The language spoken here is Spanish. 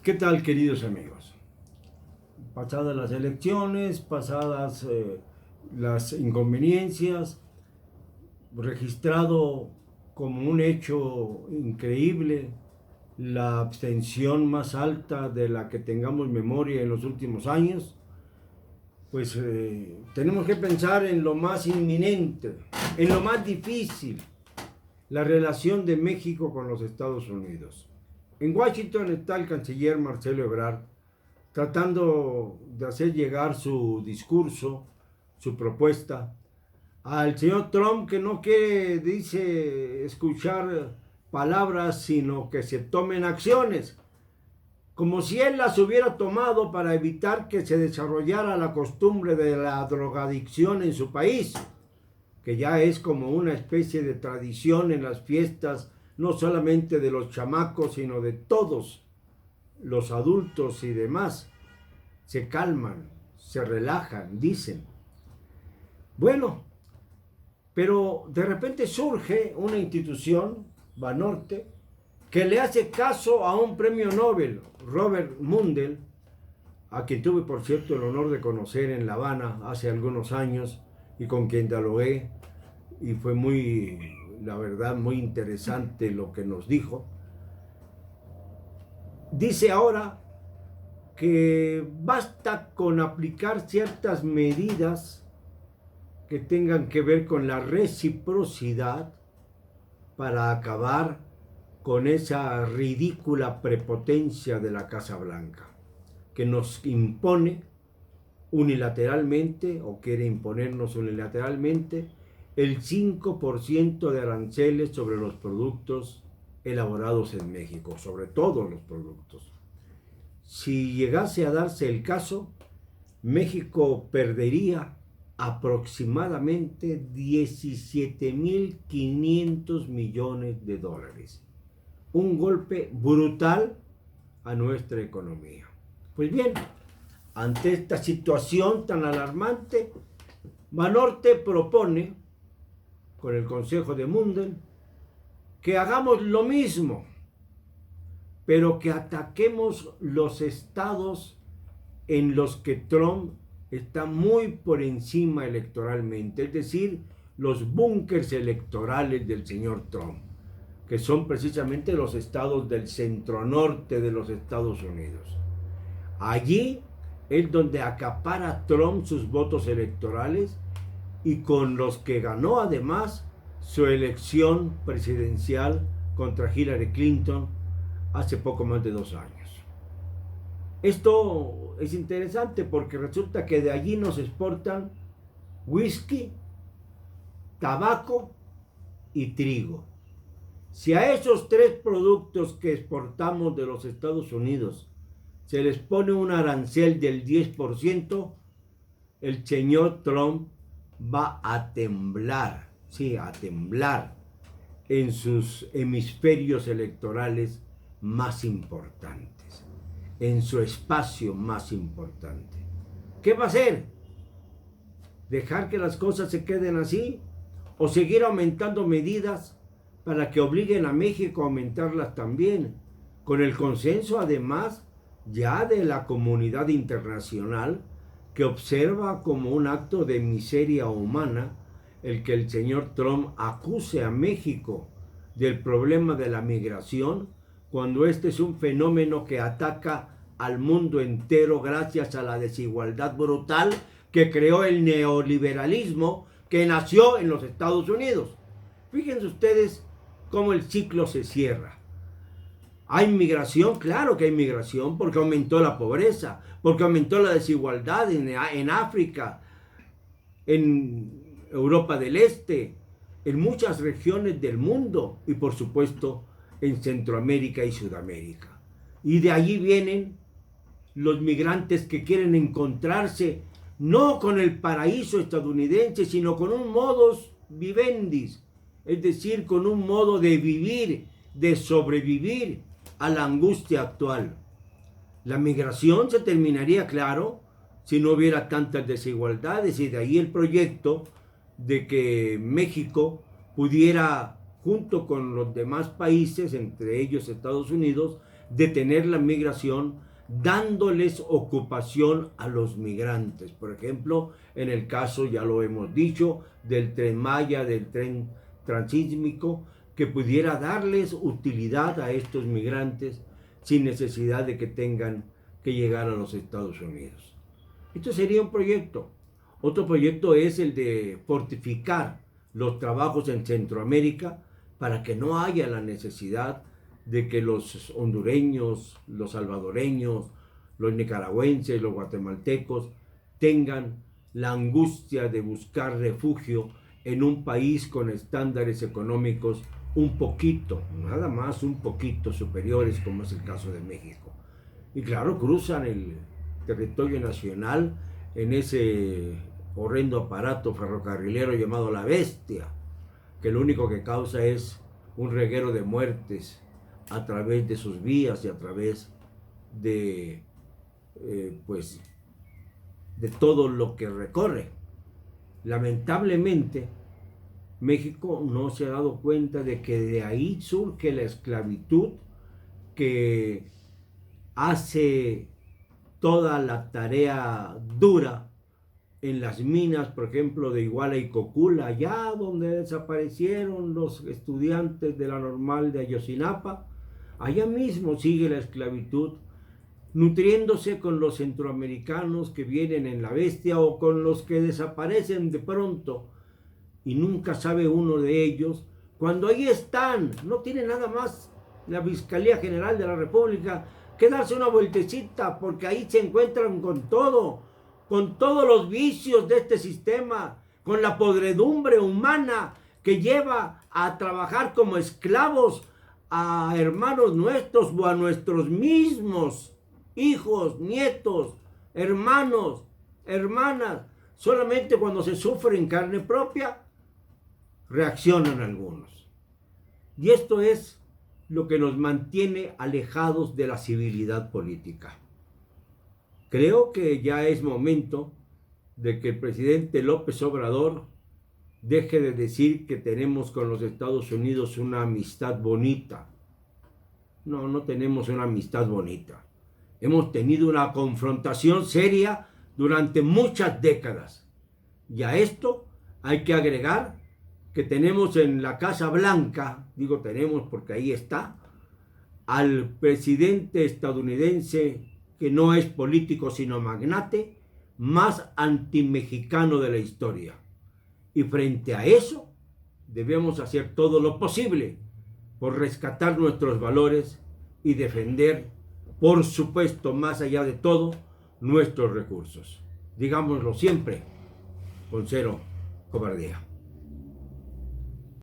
¿Qué tal, queridos amigos? Pasadas las elecciones, pasadas las inconveniencias, registrado como un hecho increíble la abstención más alta de la que tengamos memoria en los últimos años, pues tenemos que pensar en lo más inminente, en lo más difícil, la relación de México con los Estados Unidos. En Washington está el canciller Marcelo Ebrard tratando de hacer llegar su discurso, su propuesta, al señor Trump, que no quiere, dice, escuchar palabras, sino que se tomen acciones, como si él las hubiera tomado para evitar que se desarrollara la costumbre de la drogadicción en su país, que ya es como una especie de tradición en las fiestas, no solamente de los chamacos, sino de todos los adultos y demás. Se calman, se relajan, dicen. Bueno, pero de repente surge una institución, Banorte, que le hace caso a un premio Nobel, Robert Mundell, a quien tuve, por cierto, el honor de conocer en La Habana hace algunos años y con quien dialogué, y fue muy, la verdad, muy interesante lo que nos dijo. Dice ahora que basta con aplicar ciertas medidas que tengan que ver con la reciprocidad para acabar con esa ridícula prepotencia de la Casa Blanca, que nos impone unilateralmente, o quiere imponernos unilateralmente, el 5% de aranceles sobre los productos elaborados en México, sobre todos los productos. Si llegase a darse el caso, México perdería aproximadamente 17.500 millones de dólares. Un golpe brutal a nuestra economía. Pues bien, ante esta situación tan alarmante, Banorte propone, con el consejo de Mundell, que hagamos lo mismo, pero que ataquemos los estados en los que Trump está muy por encima electoralmente, es decir, los búnkers electorales del señor Trump, que son precisamente los estados del centro norte de los Estados Unidos. Allí es donde acapara Trump sus votos electorales y con los que ganó además su elección presidencial contra Hillary Clinton hace poco más de 2 años. Esto es interesante porque resulta que de allí nos exportan whisky, tabaco y trigo. Si a esos 3 productos que exportamos de los Estados Unidos se les pone un arancel del 10%, el señor Trump va a temblar, sí, a temblar en sus hemisferios electorales más importantes, en su espacio más importante. ¿Qué va a hacer? ¿Dejar que las cosas se queden así? ¿O seguir aumentando medidas para que obliguen a México a aumentarlas también? Con el consenso, además, ya de la comunidad internacional, que observa como un acto de miseria humana el que el señor Trump acuse a México del problema de la migración, cuando este es un fenómeno que ataca al mundo entero gracias a la desigualdad brutal que creó el neoliberalismo que nació en los Estados Unidos. Fíjense ustedes cómo el ciclo se cierra. ¿Hay migración? Claro que hay migración, porque aumentó la pobreza, porque aumentó la desigualdad en África, en Europa del Este, en muchas regiones del mundo y por supuesto en Centroamérica y Sudamérica. Y de allí vienen los migrantes que quieren encontrarse no con el paraíso estadounidense, sino con un modus vivendi, es decir, con un modo de vivir, de sobrevivir a la angustia actual. La migración se terminaría, claro, si no hubiera tantas desigualdades, y de ahí el proyecto de que México pudiera, junto con los demás países, entre ellos Estados Unidos, detener la migración dándoles ocupación a los migrantes. Por ejemplo, en el caso, ya lo hemos dicho, del Tren Maya, del tren transísmico, que pudiera darles utilidad a estos migrantes sin necesidad de que tengan que llegar a los Estados Unidos. Esto sería un proyecto. Otro proyecto es el de fortificar los trabajos en Centroamérica para que no haya la necesidad de que los hondureños, los salvadoreños, los nicaragüenses, los guatemaltecos tengan la angustia de buscar refugio en un país con estándares económicos un poquito, nada más un poquito superiores, como es el caso de México. Y claro, cruzan el territorio nacional en ese horrendo aparato ferrocarrilero llamado La Bestia, que lo único que causa es un reguero de muertes a través de sus vías y a través de de todo lo que recorre. Lamentablemente, México no se ha dado cuenta de que de ahí surge la esclavitud que hace toda la tarea dura en las minas, por ejemplo, de Iguala y Cocula, allá donde desaparecieron los estudiantes de la Normal de Ayotzinapa. Allá mismo sigue la esclavitud, nutriéndose con los centroamericanos que vienen en La Bestia o con los que desaparecen de pronto y nunca sabe uno de ellos, cuando ahí están. No tiene nada más la Fiscalía General de la República que darse una vueltecita, porque ahí se encuentran con todos los vicios de este sistema, con la podredumbre humana que lleva a trabajar como esclavos a hermanos nuestros o a nuestros mismos hijos, nietos, hermanos, hermanas. Solamente cuando se sufre en carne propia reaccionan algunos. Y esto es lo que nos mantiene alejados de la civilidad política. Creo que ya es momento de que el presidente López Obrador deje de decir que tenemos con los Estados Unidos una amistad bonita. No, no tenemos una amistad bonita. Hemos tenido una confrontación seria durante muchas décadas. Y a esto hay que agregar que tenemos en la Casa Blanca, digo tenemos porque ahí está, al presidente estadounidense, que no es político sino magnate, más antimexicano de la historia. Y frente a eso, debemos hacer todo lo posible por rescatar nuestros valores y defender, por supuesto, más allá de todo, nuestros recursos. Digámoslo siempre, con cero cobardía.